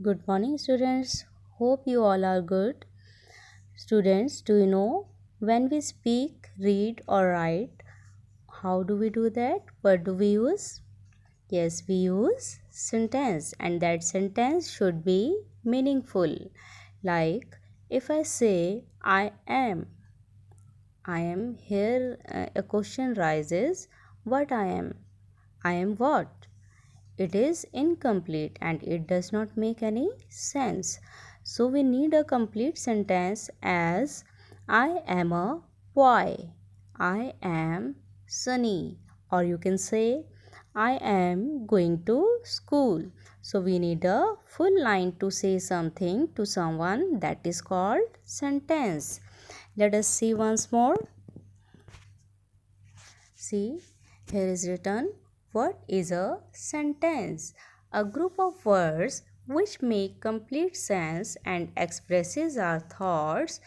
Good morning, students. Hope you all are good. Students, do you know when we speak, read, or write, how do we do that? What do we use? Yes, we use sentence, and that sentence should be meaningful. Like if I say, I am here, a question rises, what I am? I am what? It is incomplete and it does not make any sense. So we need a complete sentence as I am a boy. I am Sunny. Or you can say I am going to school. So we need a full line to say something to someone, that is called sentence. Let us see once more. See, here is written, what is a sentence? A group of words which make complete sense and expresses our thoughts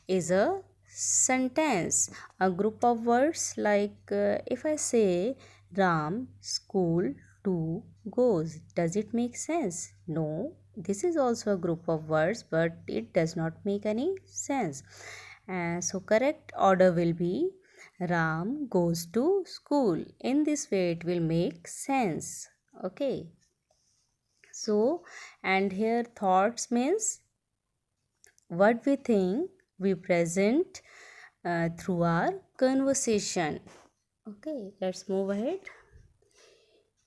is a sentence. A group of words like if I say Ram school to goes, does it make sense? No, this is also a group of words, but it does not make any sense. So correct order will be Ram goes to school. In this way, it will make sense. Okay. So, and here thoughts means what we think we present through our conversation. Okay, let's move ahead.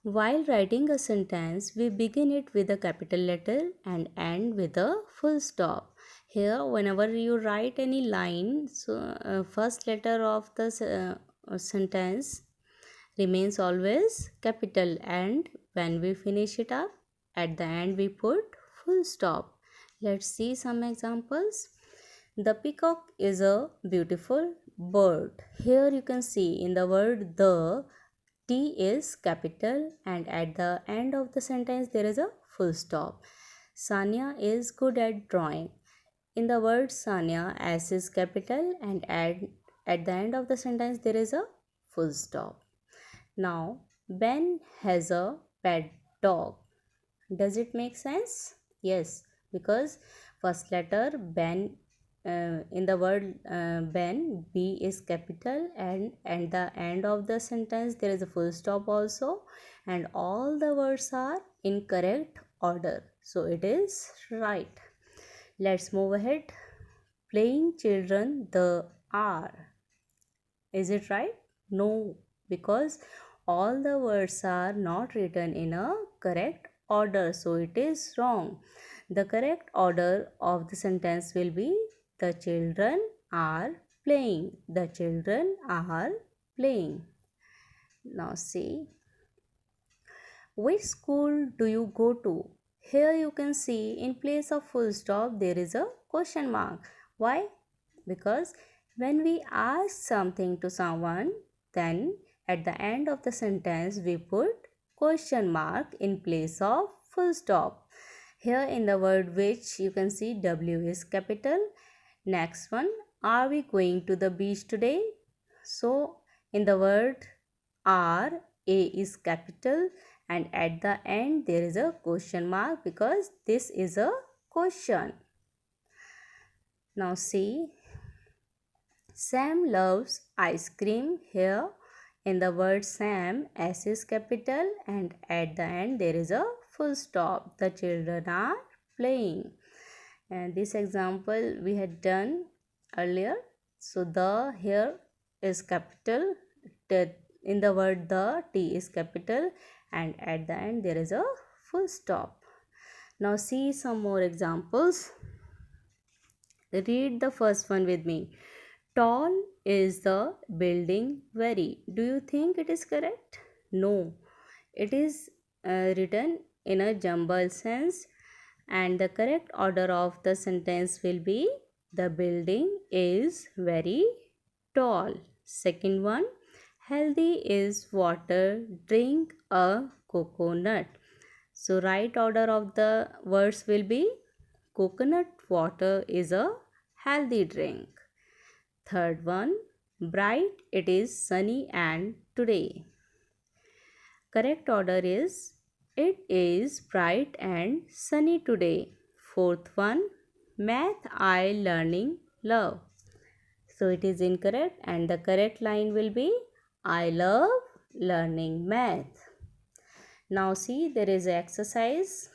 While writing a sentence, we begin it with a capital letter and end with a full stop. Here, whenever you write any line, so first letter of the sentence remains always capital, and when we finish it up, at the end we put full stop. Let's see some examples. The peacock is a beautiful bird. Here you can see in the word the, T is capital, and at the end of the sentence there is a full stop. Sanya is good at drawing. In the word Sanya, S is capital, and at the end of the sentence there is a full stop. Now, Ben has a pet dog. Does it make sense? Yes, because first letter Ben in the word Ben, B is capital, and the end of the sentence there is a full stop also, and all the words are in correct order. So it is right. Let's move ahead. Playing children the are. Is it right? No, because all the words are not written in a correct order, so it is wrong. The correct order of the sentence will be the children are playing. The children are playing. Now see, which school do you go to? Here you can see in place of full stop there is a question mark. Why? Because when we ask something to someone, then at the end of the sentence we put question mark in place of full stop. Here in the word which you can see W is capital. Next one, are we going to the beach today? So in the word are, A is capital, and at the end there is a question mark because this is a question. Now see, Sam loves ice cream. Here in the word Sam, S is capital, and at the end there is a full stop. The children are playing. And this example we had done earlier. So the here is capital. In the word the, T is capital, and at the end there is a full stop. Now see some more examples. Read the first one with me. Tall is the building very. Do you think it is correct? No. It is written in a jumble sense, and the correct order of the sentence will be the building is very tall. Second one, healthy is water, drink a coconut. So right order of the words will be coconut water is a healthy drink. Third one, bright it is sunny and today. Correct order is It is bright and sunny today. Fourth one, math I learning love. So it is incorrect and the correct line will be I love learning math. Now see, there is an exercise.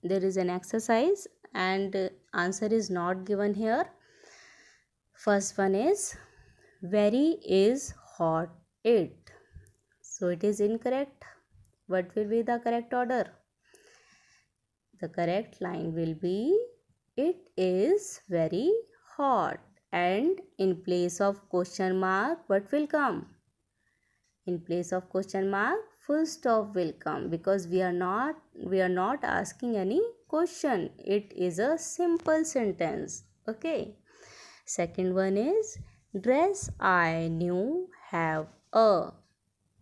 There is an exercise and answer is not given here. First one is very is hot it. So it is incorrect. What will be the correct order? The correct line will be it is very hot, and in place of question mark what will come? In place of question mark full stop will come, because we are not asking any question. It is a simple sentence. Okay. Second one is dress I new have a.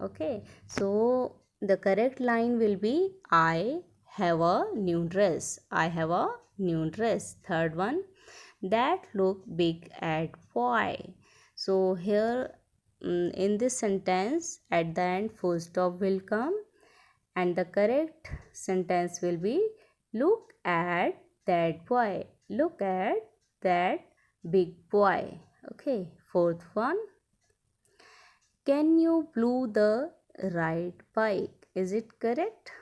Okay, so the correct line will be I have a new dress. I have a new dress. Third one, that look big at boy. So here in this sentence at the end full stop will come, and the correct sentence will be look at that boy. Look at that big boy. Okay, fourth one, can you blow the right bike? Is it correct?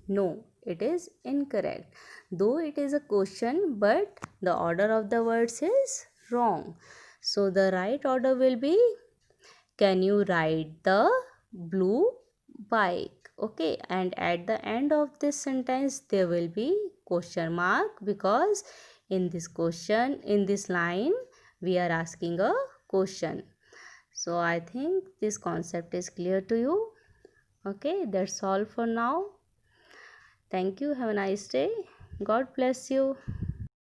No, it is incorrect. Though it is a question, but the order of the words is wrong. So the right order will be, can you ride the blue bike? Okay, and at the end of this sentence there will be question mark, because in this line we are asking a question. So I think this concept is clear to you. Okay, that's all for now. Thank you. Have a nice day. God bless you.